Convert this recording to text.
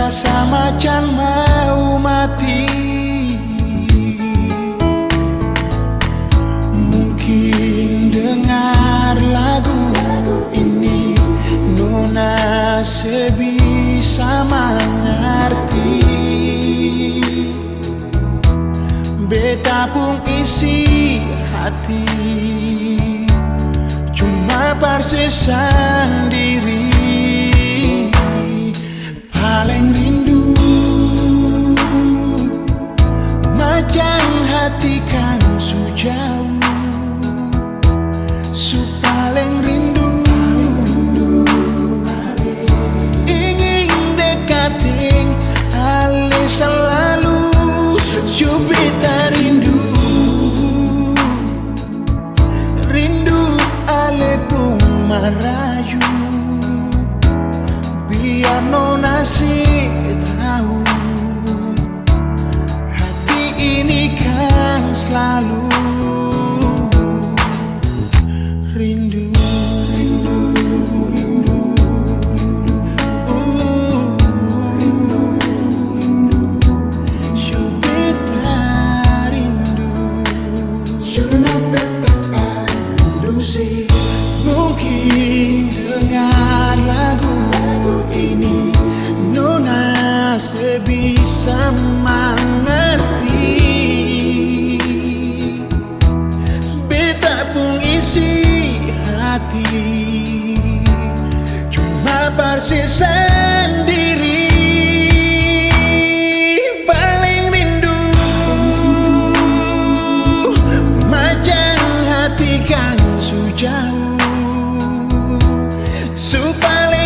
rasa macam mau mati. Mungkin dengar lagu ini Nona sebisa mengerti. Beta pun isi hati cuma parse sendiri. Paling rindu macam hati kan sejauh. Paling rindu ingin dekatin ale selalu. Beta rindu ale pun merayu. Biar Nona sih tahu hati ini kan selalu rindu. Mungkin dengar lagu ini Nona sebisa mengerti. Beta pun isi hati cuma parse sendiri. Paling rindu macam hati kan sejauh. Paling